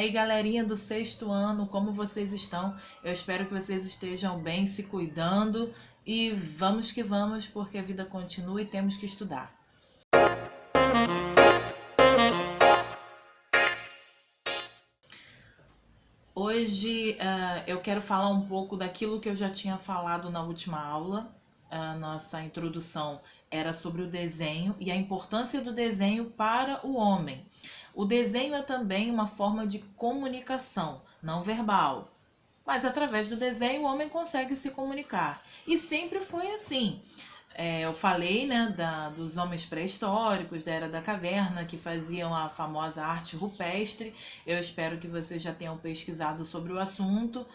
aí, galerinha do 6º ano, como vocês estão? Eu espero que vocês estejam bem, se cuidando e vamos que vamos, porque a vida continua e temos que estudar. Hoje eu quero falar um pouco daquilo que eu já tinha falado na última aula. A nossa introdução era sobre o desenho e a importância do desenho para o homem. O desenho é também uma forma de comunicação não verbal, mas através do desenho o homem consegue se comunicar. E sempre foi assim. Eu falei, né, dos homens pré-históricos, da Era da Caverna, que faziam a famosa arte rupestre. Eu espero que vocês já tenham pesquisado sobre o assunto,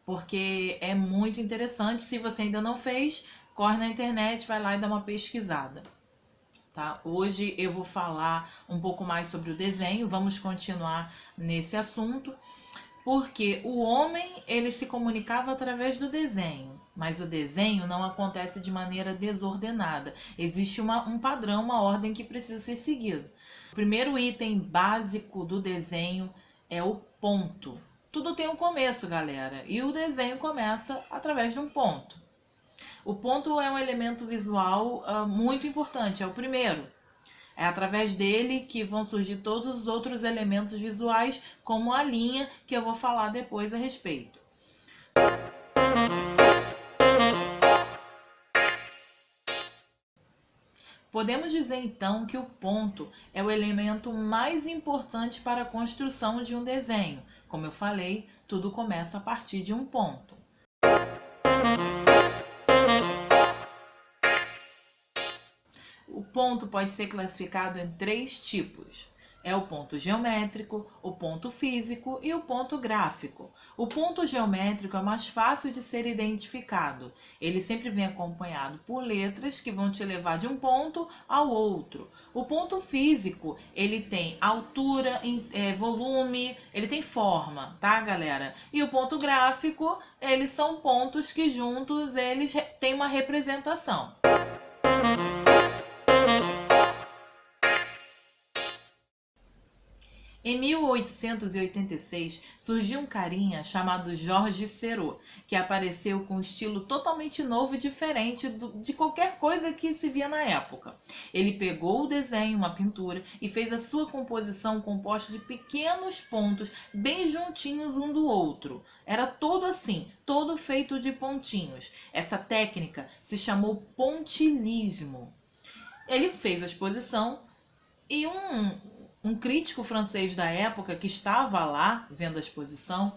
porque é muito interessante. Se você ainda não fez, corre na internet, vai lá e dá uma pesquisada. Tá? Hoje eu vou falar um pouco mais sobre o desenho, vamos continuar nesse assunto, porque o homem ele se comunicava através do desenho, mas o desenho não acontece de maneira desordenada. Existe um padrão, uma ordem que precisa ser seguido. O primeiro item básico do desenho é o ponto. Tudo tem um começo, galera, e o desenho começa através de um ponto. O ponto é um elemento visual muito importante, é o primeiro. É através dele que vão surgir todos os outros elementos visuais, como a linha, que eu vou falar depois a respeito. Podemos dizer então que o ponto é o elemento mais importante para a construção de um desenho. Como eu falei, tudo começa a partir de um ponto. O ponto pode ser classificado em 3 tipos. É o ponto geométrico, o ponto físico e o ponto gráfico. O ponto geométrico é mais fácil de ser identificado. Ele sempre vem acompanhado por letras que vão te levar de um ponto ao outro. O ponto físico, ele tem altura, volume, ele tem forma, tá, galera? E o ponto gráfico, eles são pontos que juntos eles têm uma representação. Em 1886, surgiu um carinha chamado Georges Seurat, que apareceu com um estilo totalmente novo e diferente de qualquer coisa que se via na época. Ele pegou o desenho, uma pintura, e fez a sua composição composta de pequenos pontos bem juntinhos um do outro. Era todo assim, todo feito de pontinhos. Essa técnica se chamou pontilhismo. Ele fez a exposição e um crítico francês da época que estava lá vendo a exposição,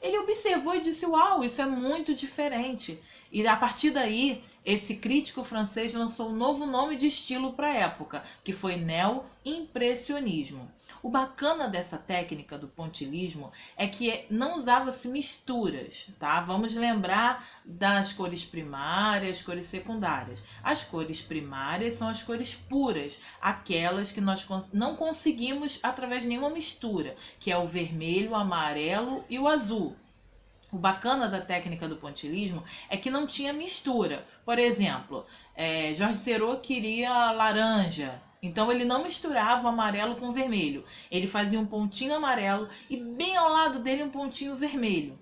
ele observou e disse: "Uau, isso é muito diferente". E a partir daí, esse crítico francês lançou um novo nome de estilo para a época, que foi neo-impressionismo. O bacana dessa técnica do pontilhismo é que não usava-se misturas, tá? Vamos lembrar das cores primárias, cores secundárias. As cores primárias são as cores puras, aquelas que nós não conseguimos através de nenhuma mistura, que é o vermelho, o amarelo e o azul. O bacana da técnica do pontilhismo é que não tinha mistura. Por exemplo, Georges Seurat queria laranja, então ele não misturava o amarelo com o vermelho. Ele fazia um pontinho amarelo e bem ao lado dele um pontinho vermelho.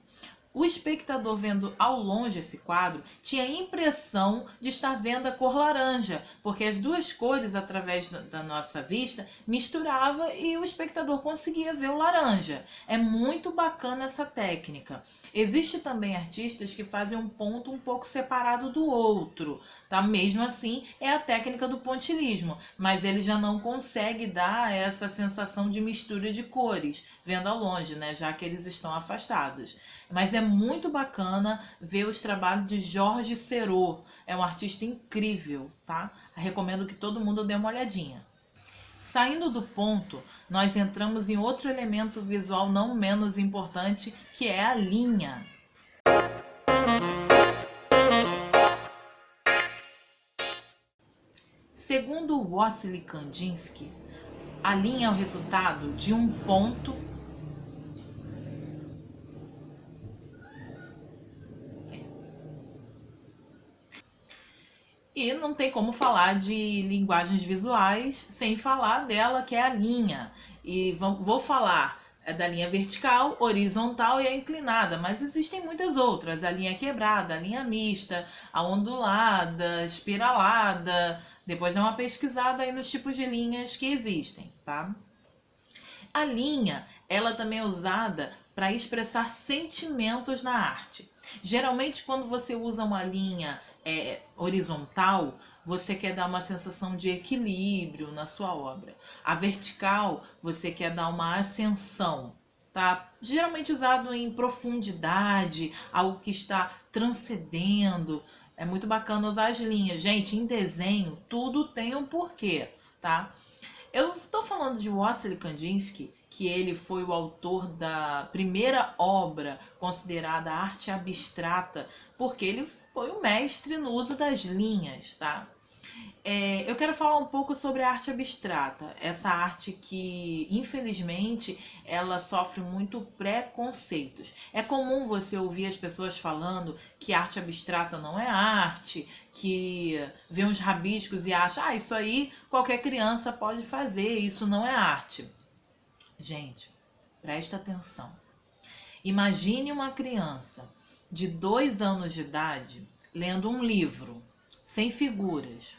O espectador vendo ao longe esse quadro tinha a impressão de estar vendo a cor laranja, porque as duas cores, através da nossa vista, misturava e o espectador conseguia ver o laranja. É muito bacana essa técnica. Existe também artistas que fazem um ponto um pouco separado do outro, tá? Mesmo assim, é a técnica do pontilhismo, mas ele já não consegue dar essa sensação de mistura de cores, vendo ao longe, né? Já que eles estão afastados. Mas é muito bacana ver os trabalhos de Georges Seurat. É um artista incrível, tá? Recomendo que todo mundo dê uma olhadinha. Saindo do ponto, nós entramos em outro elemento visual não menos importante, que é a linha. Segundo Wassily Kandinsky, a linha é o resultado de um ponto e não tem como falar de linguagens visuais sem falar dela, que é a linha. E vou falar é da linha vertical, horizontal e a inclinada, mas existem muitas outras, a linha quebrada, a linha mista, a ondulada, espiralada. Depois dá uma pesquisada aí nos tipos de linhas que existem, tá? A linha, ela também é usada para expressar sentimentos na arte. Geralmente, quando você usa uma linha horizontal, você quer dar uma sensação de equilíbrio na sua obra. A vertical, você quer dar uma ascensão, tá? Geralmente usado em profundidade, algo que está transcendendo. É muito bacana usar as linhas. Gente, em desenho, tudo tem um porquê, tá? Eu estou falando de Wassily Kandinsky, que ele foi o autor da primeira obra considerada arte abstrata, porque ele foi o mestre no uso das linhas, tá? Eu quero falar um pouco sobre a arte abstrata, essa arte que, infelizmente, ela sofre muito preconceitos. É comum você ouvir as pessoas falando que arte abstrata não é arte, que vê uns rabiscos e acha, isso aí qualquer criança pode fazer, isso não é arte. Gente, presta atenção. Imagine uma criança de 2 anos de idade lendo um livro, sem figuras.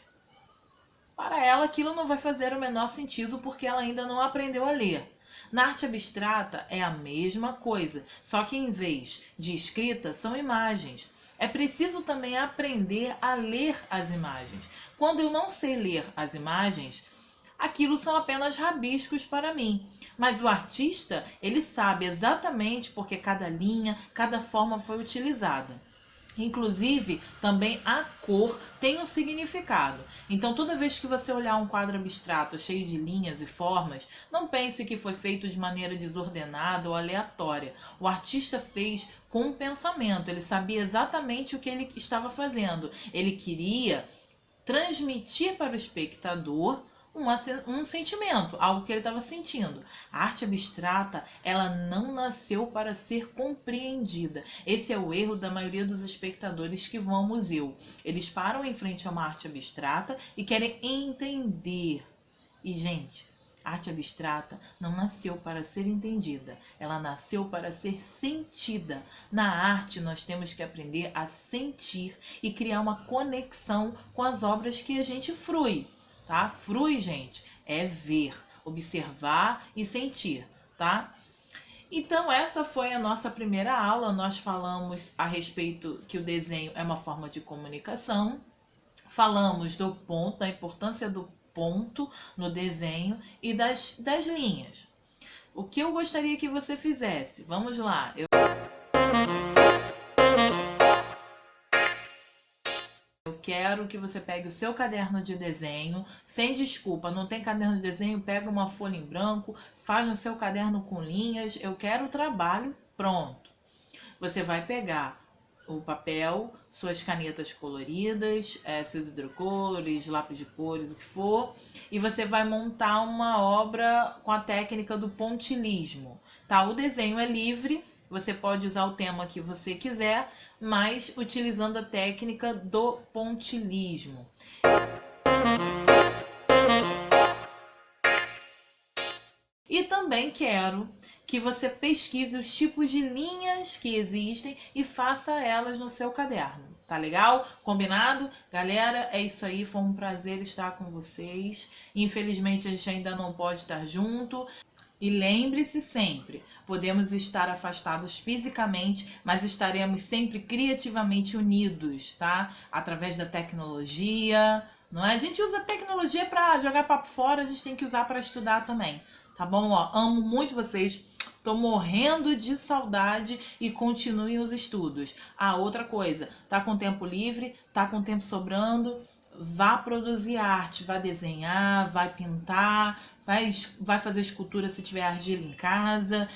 Para ela, aquilo não vai fazer o menor sentido porque ela ainda não aprendeu a ler. Na arte abstrata é a mesma coisa, só que em vez de escrita são imagens. É preciso também aprender a ler as imagens. Quando eu não sei ler as imagens, aquilo são apenas rabiscos para mim. Mas o artista, ele sabe exatamente porque cada linha, cada forma foi utilizada. Inclusive, também a cor tem um significado. Então, toda vez que você olhar um quadro abstrato cheio de linhas e formas, não pense que foi feito de maneira desordenada ou aleatória. O artista fez com um pensamento, ele sabia exatamente o que ele estava fazendo. Ele queria transmitir para o espectador um sentimento, algo que ele estava sentindo. A arte abstrata, ela não nasceu para ser compreendida. Esse é o erro da maioria dos espectadores que vão ao museu. Eles param em frente a uma arte abstrata e querem entender. E, gente, a arte abstrata não nasceu para ser entendida, ela nasceu para ser sentida. Na arte, nós temos que aprender a sentir e criar uma conexão com as obras que a gente frui. Tá? Frui, gente, é ver, observar e sentir, tá? Então, essa foi a nossa primeira aula. Nós falamos a respeito que o desenho é uma forma de comunicação. Falamos do ponto, da importância do ponto no desenho e das linhas. O que eu gostaria que você fizesse? Vamos lá. Eu quero que você pegue o seu caderno de desenho, sem desculpa, não tem caderno de desenho, pega uma folha em branco, faz no seu caderno com linhas, eu quero o trabalho pronto. Você vai pegar o papel, suas canetas coloridas, seus hidrocores, lápis de cores, o que for, e você vai montar uma obra com a técnica do pontilhismo, tá? O desenho é livre, você pode usar o tema que você quiser, mas utilizando a técnica do pontilhismo. E também quero que você pesquise os tipos de linhas que existem e faça elas no seu caderno. Tá legal? Combinado? Galera, é isso aí. Foi um prazer estar com vocês. Infelizmente, a gente ainda não pode estar junto. E lembre-se sempre, podemos estar afastados fisicamente, mas estaremos sempre criativamente unidos, tá? Através da tecnologia, não é? A gente usa a tecnologia para jogar papo fora, a gente tem que usar para estudar também, tá bom? Ó, amo muito vocês, tô morrendo de saudade e continuem os estudos. Ah, outra coisa, tá com tempo livre, tá com tempo sobrando, vá produzir arte, vá desenhar, vai pintar, vai fazer escultura se tiver argila em casa.